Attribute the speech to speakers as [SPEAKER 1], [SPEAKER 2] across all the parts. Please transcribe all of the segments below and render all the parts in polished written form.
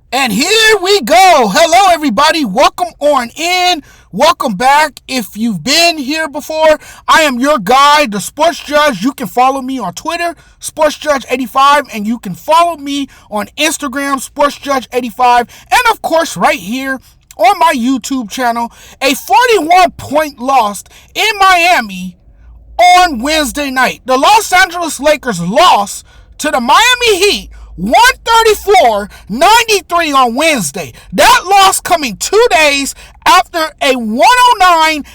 [SPEAKER 1] And here we go. Hello, everybody. Welcome on in. Welcome back. If you've been here before, I am your guy, the Sports Judge. You can follow me on Twitter, SportsJudge85, and you can follow me on Instagram, SportsJudge85, and of course, right here on my YouTube channel, a 41-point loss in Miami on Wednesday night. The Los Angeles Lakers lost to the Miami Heat 134-93 on Wednesday. That loss coming 2 days after a 109-80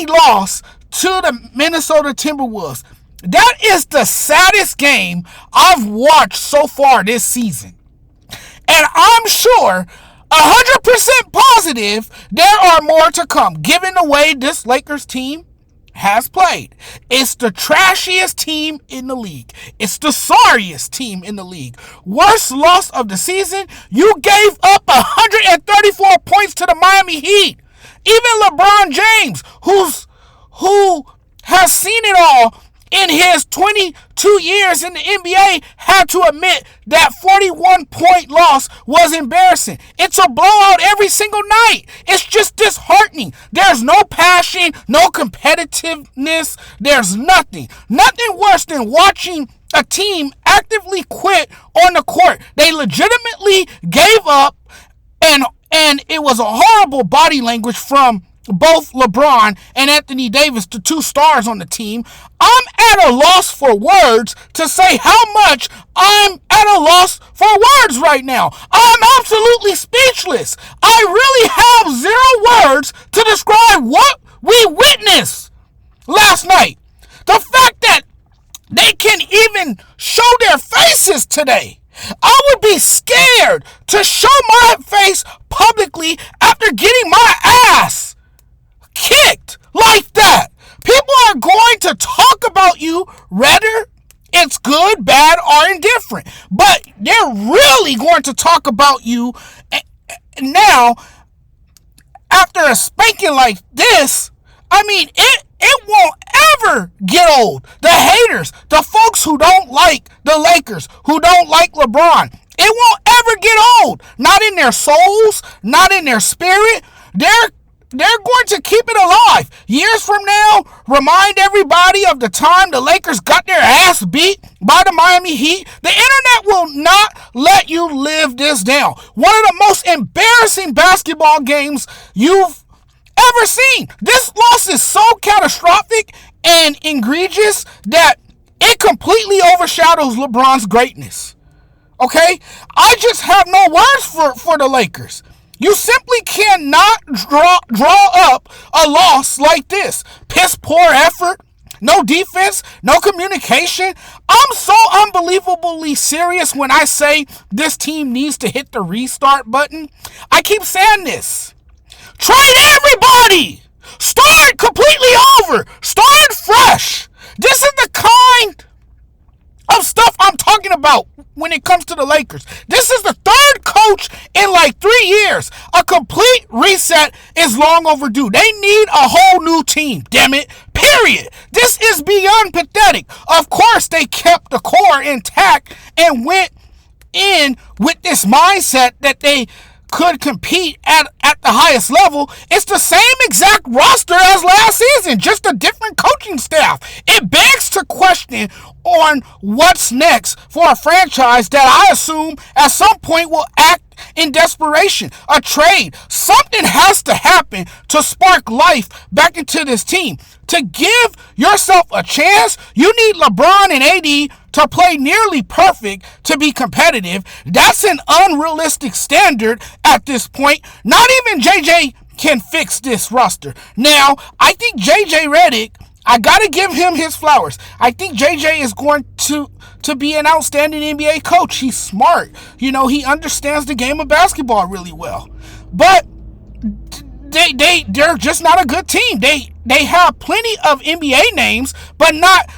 [SPEAKER 1] loss to the Minnesota Timberwolves. That is the saddest game I've watched so far this season. And I'm sure 100% positive there are more to come, given the way this Lakers team has played. It's the trashiest team in the league. It's the sorriest team in the league. Worst loss of the season. You gave up 134 points to the Miami Heat. Even LeBron James, who has seen it all in his 22 years in the NBA, had to admit that 41-point loss was embarrassing. It's a blowout every single night. It's just disheartening. There's no passion, no competitiveness. There's nothing. Nothing worse than watching a team actively quit on the court. They legitimately gave up, and it was a horrible body language from both LeBron and Anthony Davis, the two stars on the team. I'm at a loss for words to say how much I'm at a loss for words right now. I'm absolutely speechless. I really have zero words to describe what we witnessed last night. The fact that they can even show their faces today. I would be scared to show my face publicly after getting my ass kicked like that. People are going to talk about you, whether it's good, bad, or indifferent. But they're really going to talk about you now after a spanking like this. I mean, it won't ever get old. The haters, the folks who don't like the Lakers, who don't like LeBron, it won't ever get old. Not in their souls, not in their spirit. They're going to keep it alive. Years from now, remind everybody of the time the Lakers got their ass beat by the Miami Heat. The internet will not let you live this down. One of the most embarrassing basketball games you've ever seen. This loss is so catastrophic and egregious that it completely overshadows LeBron's greatness. Okay? I just have no words for the Lakers. You simply cannot draw up a loss like this. Piss poor effort, no defense, no communication. I'm so unbelievably serious when I say this team needs to hit the restart button. I keep saying this. Trade everybody! Start completely over! Start fresh! This is the kind of stuff I'm talking about when it comes to the Lakers. This is the third coach in like 3 years. A complete reset is long overdue. They need a whole new team, damn it. Period. This is beyond pathetic. Of course, they kept the core intact and went in with this mindset that they could compete at the highest level. It's the same exact roster as last season, just a different coaching staff. It begs to question on what's next for a franchise that I assume at some point will act in desperation. A trade. Something has to happen to spark life back into this team. To give yourself a chance, you need LeBron and AD to play nearly perfect to be competitive. That's an unrealistic standard at this point. Not even JJ can fix this roster. Now, I think JJ Redick, I got to give him his flowers. I think JJ is going to be an outstanding NBA coach. He's smart. You know, he understands the game of basketball really well. But they're just not a good team. They have plenty of NBA names, but not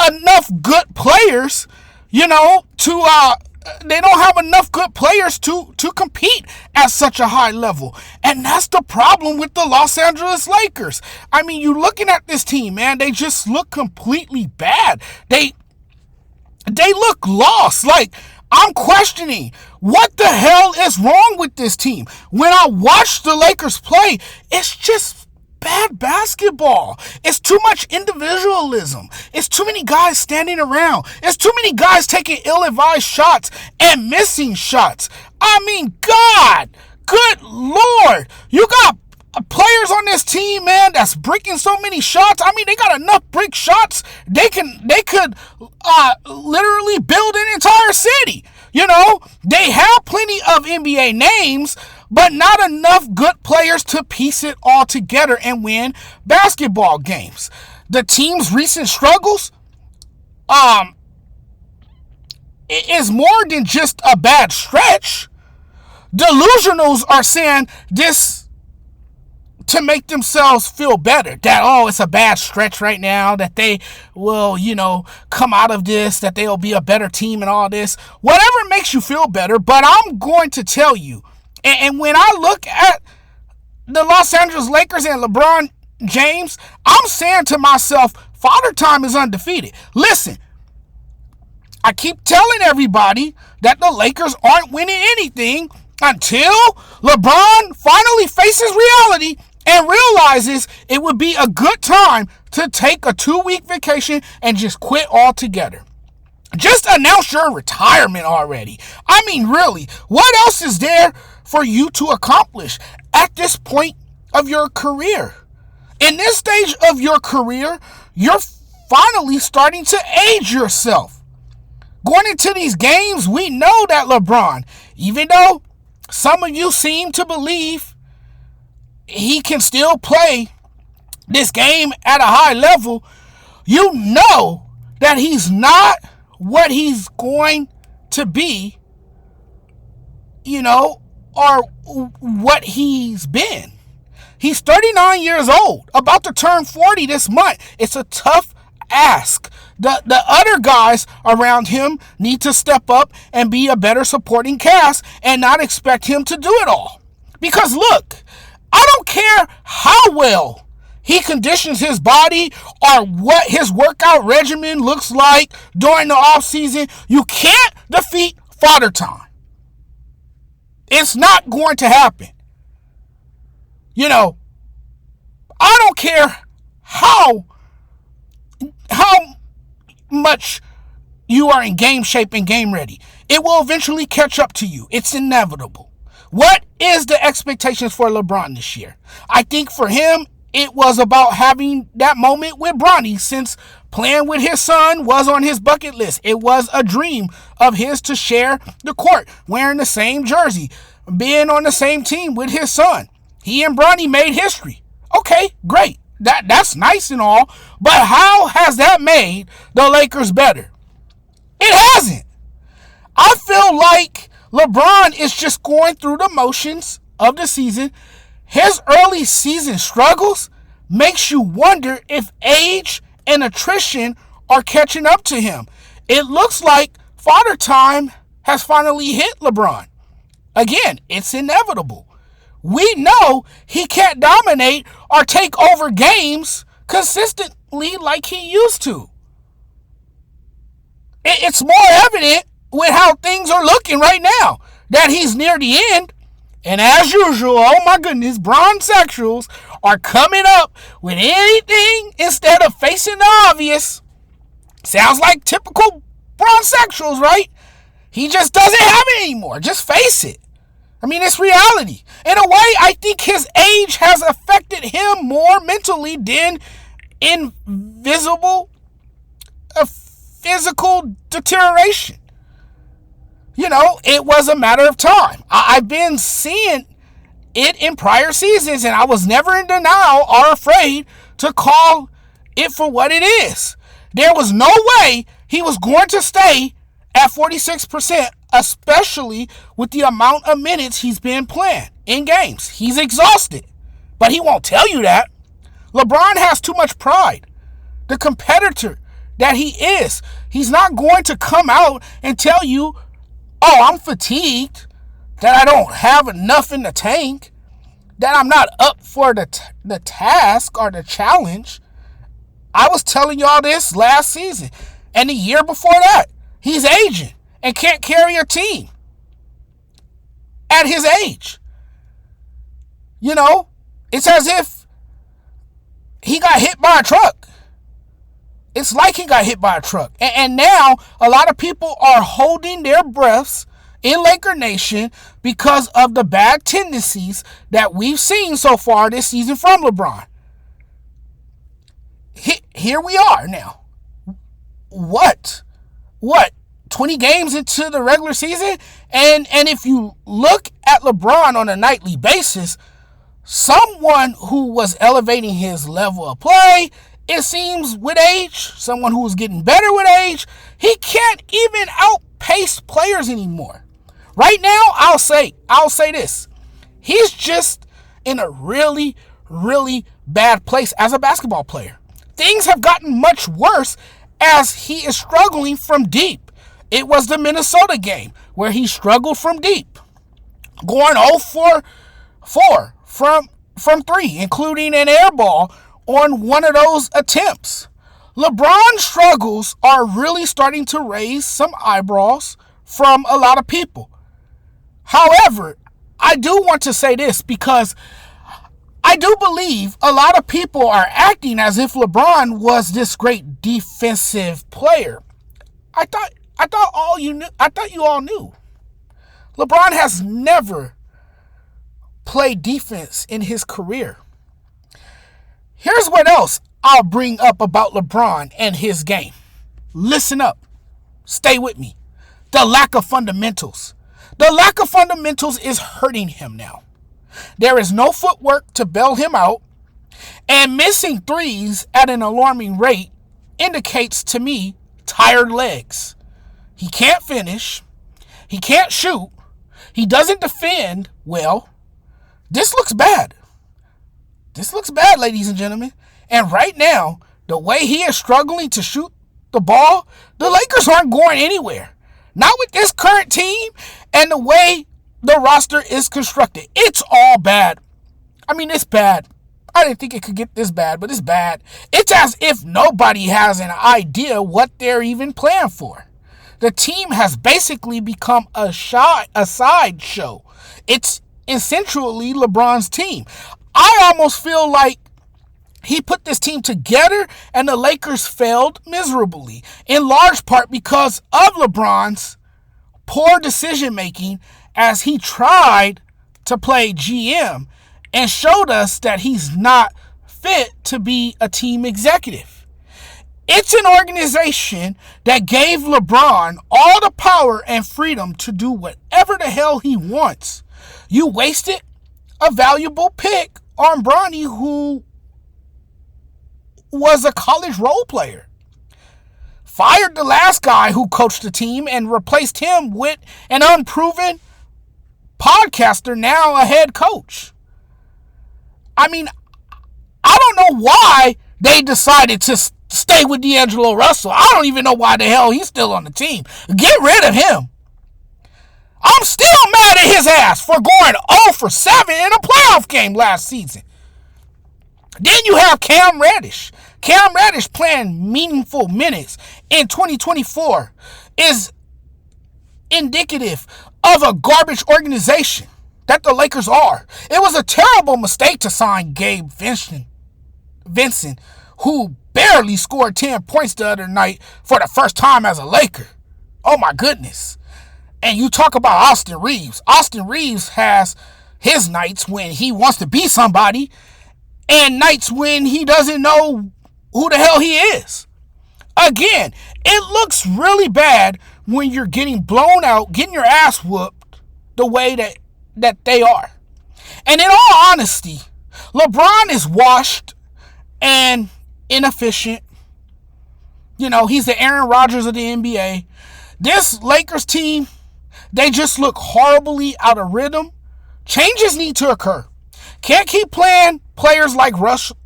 [SPEAKER 1] enough good players, you know, they don't have enough good players to compete at such a high level. And that's the problem with the Los Angeles Lakers. I mean, you're looking at this team, man, they just look completely bad. They look lost. Like, I'm questioning what the hell is wrong with this team. When I watch the Lakers play, it's just bad basketball. It's too much individualism. It's too many guys standing around. It's too many guys taking ill-advised shots and missing shots. I mean, God, good Lord. You got players on this team, man, that's breaking so many shots. I mean, they got enough brick shots. They could literally build an entire city. You know, they have plenty of NBA names, but not enough good players to piece it all together and win basketball games. The team's recent struggles is more than just a bad stretch. Delusionals are saying this to make themselves feel better, that, oh, it's a bad stretch right now, that they will, come out of this, that they'll be a better team and all this. Whatever makes you feel better, but I'm going to tell you, and when I look at the Los Angeles Lakers and LeBron James, I'm saying to myself, Father Time is undefeated. Listen, I keep telling everybody that the Lakers aren't winning anything until LeBron finally faces reality and realizes it would be a good time to take a 2-week vacation and just quit altogether. Just announce your retirement already. I mean, really, what else is there for you to accomplish at this point of your career? In this stage of your career, you're finally starting to age yourself. Going into these games, we know that LeBron, even though some of you seem to believe he can still play this game at a high level, you know that he's not what he's going to be, or what he's been. He's 39 years old, about to turn 40 this month. It's a tough ask. The other guys around him need to step up and be a better supporting cast and not expect him to do it all. Because look, I don't care how well he conditions his body or what his workout regimen looks like during the off season. You can't defeat Father Time. It's not going to happen. I don't care how much you are in game shape and game ready. It will eventually catch up to you. It's inevitable. What is the expectations for LeBron this year? I think for him, it was about having that moment with Bronny, since playing with his son was on his bucket list. It was a dream of his to share the court, wearing the same jersey, being on the same team with his son. He and Bronny made history. Okay, great. That's nice and all, but how has that made the Lakers better? It hasn't. I feel like LeBron is just going through the motions of the season. His early season struggles makes you wonder if age and attrition are catching up to him. It looks like Father Time has finally hit LeBron. Again, it's inevitable. We know he can't dominate or take over games consistently like he used to. It's more evident with how things are looking right now that he's near the end. And as usual, oh my goodness, bronzexuals are coming up with anything instead of facing the obvious. Sounds like typical bronzexuals, right? He just doesn't have it anymore. Just face it. I mean, it's reality. In a way, I think his age has affected him more mentally than invisible physical deterioration. It was a matter of time. I've been seeing it in prior seasons, and I was never in denial or afraid to call it for what it is. There was no way he was going to stay at 46%, especially with the amount of minutes he's been playing in games. He's exhausted, but he won't tell you that. LeBron has too much pride. The competitor that he is, he's not going to come out and tell you, oh, I'm fatigued, that I don't have enough in the tank, that I'm not up for the task or the challenge. I was telling y'all this last season and the year before that. He's aging. and can't carry a team at his age. You know, it's as if he got hit by a truck. It's like he got hit by a truck. And now a lot of people are holding their breaths in Laker Nation because of the bad tendencies that we've seen so far this season from LeBron. Here we are now. What? 20 games into the regular season? And if you look at LeBron on a nightly basis, someone who was elevating his level of play, it seems, with age, someone who was getting better with age, he can't even outpace players anymore. Right now, I'll say this. He's just in a really, really bad place as a basketball player. Things have gotten much worse as he is struggling from deep. It was the Minnesota game where he struggled from deep, going 0-for-4 from 3, including an air ball on one of those attempts. LeBron's struggles are really starting to raise some eyebrows from a lot of people. However, I do want to say this because I do believe a lot of people are acting as if LeBron was this great defensive player. I thought you all knew. LeBron has never played defense in his career. Here's what else I'll bring up about LeBron and his game. Listen up. Stay with me. The lack of fundamentals. The lack of fundamentals is hurting him now. There is no footwork to bail him out, and missing threes at an alarming rate indicates to me tired legs. He can't finish. He can't shoot. He doesn't defend well. This looks bad. This looks bad, ladies and gentlemen. And right now, the way he is struggling to shoot the ball, the Lakers aren't going anywhere. Not with this current team and the way the roster is constructed. It's all bad. I mean, it's bad. I didn't think it could get this bad, but it's bad. It's as if nobody has an idea what they're even playing for. The team has basically become a sideshow. It's essentially LeBron's team. I almost feel like he put this team together and the Lakers failed miserably, in large part because of LeBron's poor decision making as he tried to play GM and showed us that he's not fit to be a team executive. It's an organization that gave LeBron all the power and freedom to do whatever the hell he wants. You wasted a valuable pick on Bronny, who was a college role player. Fired the last guy who coached the team and replaced him with an unproven podcaster, now a head coach. I mean, I don't know why they decided to stay with D'Angelo Russell. I don't even know why the hell he's still on the team. Get rid of him. I'm still mad at his ass for going 0-for-7 in a playoff game last season. Then you have Cam Reddish. Cam Reddish playing meaningful minutes in 2024 is indicative of a garbage organization that the Lakers are. It was a terrible mistake to sign Gabe Vincent, who barely scored 10 points the other night for the first time as a Laker. Oh my goodness. And you talk about Austin Reeves. Austin Reeves has his nights when he wants to be somebody and nights when he doesn't know who the hell he is. Again, it looks really bad when you're getting blown out, getting your ass whooped the way that they are. And in all honesty, LeBron is washed and inefficient. You know, he's the Aaron Rodgers of the NBA. This Lakers team, they just look horribly out of rhythm. Changes need to occur. Can't keep playing players like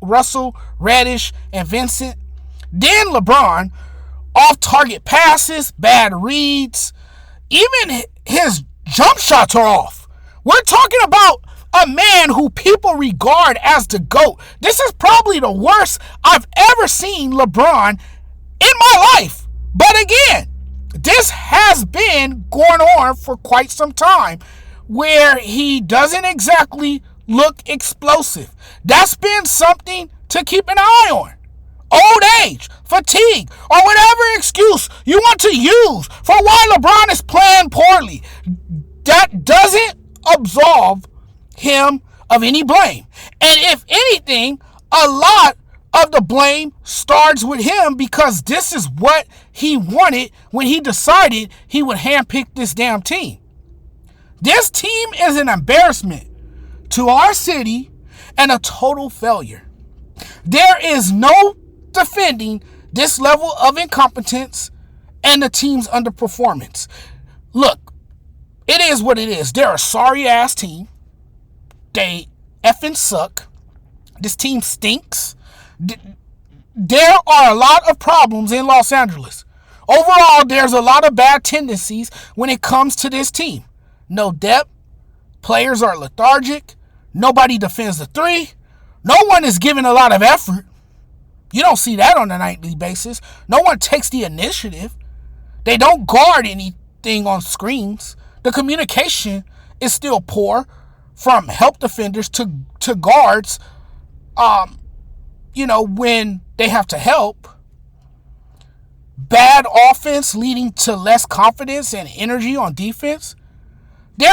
[SPEAKER 1] Russell, Reddish, and Vincent. Then LeBron, off-target passes, bad reads. Even his jump shots are off. We're talking about a man who people regard as the GOAT. This is probably the worst I've ever seen LeBron in my life. But again, This has been going on for quite some time, where he doesn't exactly look explosive. That's been something to keep an eye on. Old age, fatigue, or whatever excuse you want to use for why LeBron is playing poorly, that doesn't absolve him of any blame. And if anything, a lot of the blame starts with him, because this is what he wanted when he decided he would handpick this damn team. This team is an embarrassment to our city and a total failure. There is no defending this level of incompetence and the team's underperformance. Look, it is what it is. They're a sorry ass team. They effing suck. This team stinks. There are a lot of problems in Los Angeles. Overall, there's a lot of bad tendencies when it comes to this team. No depth. Players are lethargic. Nobody defends the three. No one is giving a lot of effort. You don't see that on a nightly basis. No one takes the initiative. They don't guard anything on screens. The communication is still poor, from help defenders to guards, when they have to help. Bad offense leading to less confidence and energy on defense. They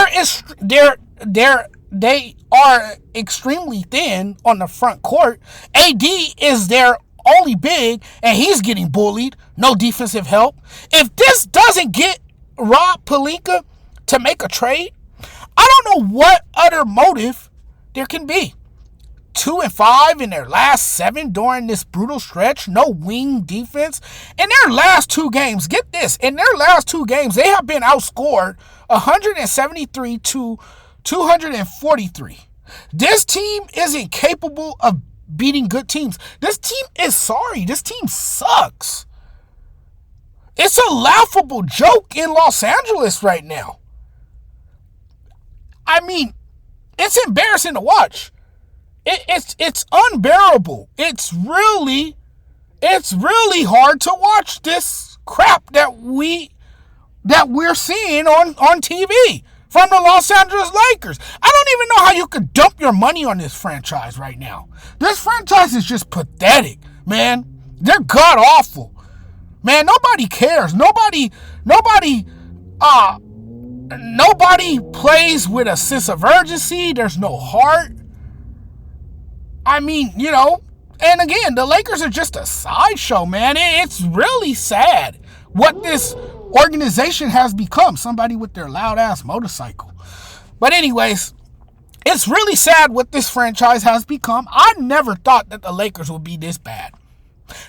[SPEAKER 1] are extremely thin on the front court. AD is their only big, and he's getting bullied. No defensive help. If this doesn't get Rob Pelinka to make a trade, I don't know what other motive there can be. 2-5 in their last 7 during this brutal stretch. No wing defense. In their last 2 games, get this, in their last 2 games, they have been outscored 173 to 243. This team isn't capable of beating good teams. This team is sorry. This team sucks. It's a laughable joke in Los Angeles right now. I mean, it's embarrassing to watch. It's unbearable. It's really hard to watch this crap that we're seeing on TV from the Los Angeles Lakers. I don't even know how you could dump your money on this franchise right now. This franchise is just pathetic, man. They're god awful. Man, nobody cares. Nobody plays with a sense of urgency. There's no heart. I mean, and again, the Lakers are just a sideshow, man. It's really sad what this organization has become. Somebody with their loud-ass motorcycle. But anyways, it's really sad what this franchise has become. I never thought that the Lakers would be this bad.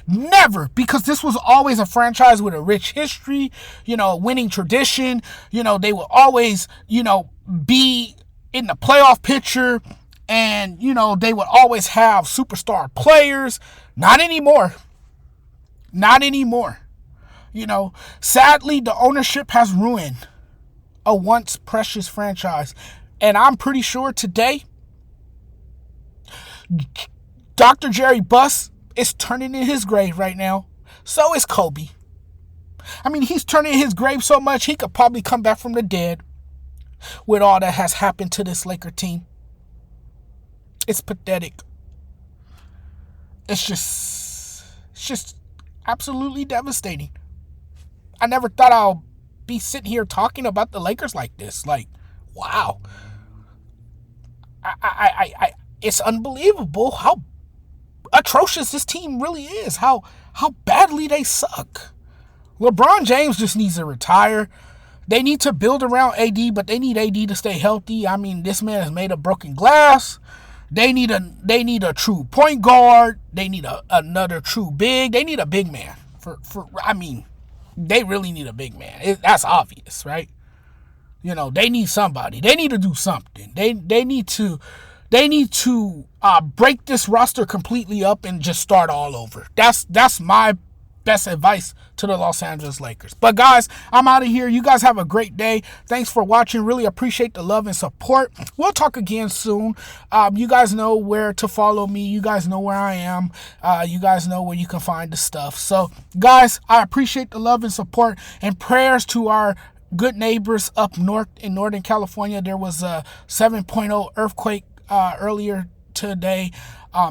[SPEAKER 1] Never, because this was always a franchise with a rich history, winning tradition. They will always, be in the playoff picture, and, they would always have superstar players. Not anymore. Not anymore. Sadly, the ownership has ruined a once precious franchise. And I'm pretty sure today, Dr. Jerry Buss is turning in his grave right now. So is Kobe. I mean, he's turning in his grave so much, he could probably come back from the dead with all that has happened to this Laker team. It's pathetic. It's just absolutely devastating. I never thought I'll be sitting here talking about the Lakers like this. Like, wow. It's unbelievable how atrocious this team really is. How badly they suck. LeBron James just needs to retire. They need to build around AD, but they need AD to stay healthy. I mean, this man is made of broken glass. They need a true point guard. They need another true big. They need a big man. They really need a big man. That's obvious, right? They need somebody. They need to do something. They need to break this roster completely up and just start all over. That's my best advice to the Los Angeles Lakers. But guys, I'm out of here. You guys have a great day. Thanks for watching. Really appreciate the love and support. We'll talk again soon. You guys know where to follow me. You guys know where I am. You guys know where you can find the stuff. So guys, I appreciate the love and support, and prayers to our good neighbors up north in Northern California. There was a 7.0 earthquake earlier today.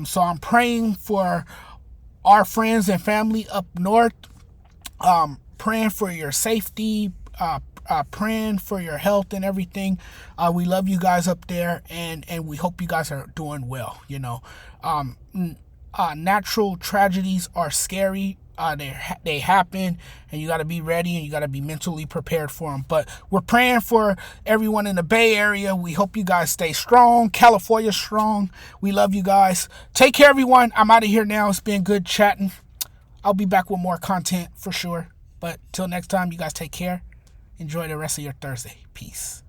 [SPEAKER 1] So I'm praying for our friends and family up north, praying for your safety, praying for your health and everything. We love you guys up there, and we hope you guys are doing well. You know, natural tragedies are scary. They happen, and you got to be ready, and you got to be mentally prepared for them. But we're praying for everyone in the Bay Area. We hope you guys stay strong. California strong. We love you guys. Take care, everyone. I'm out of here now. It's been good chatting. I'll be back with more content for sure. But till next time, you guys take care. Enjoy the rest of your Thursday. Peace.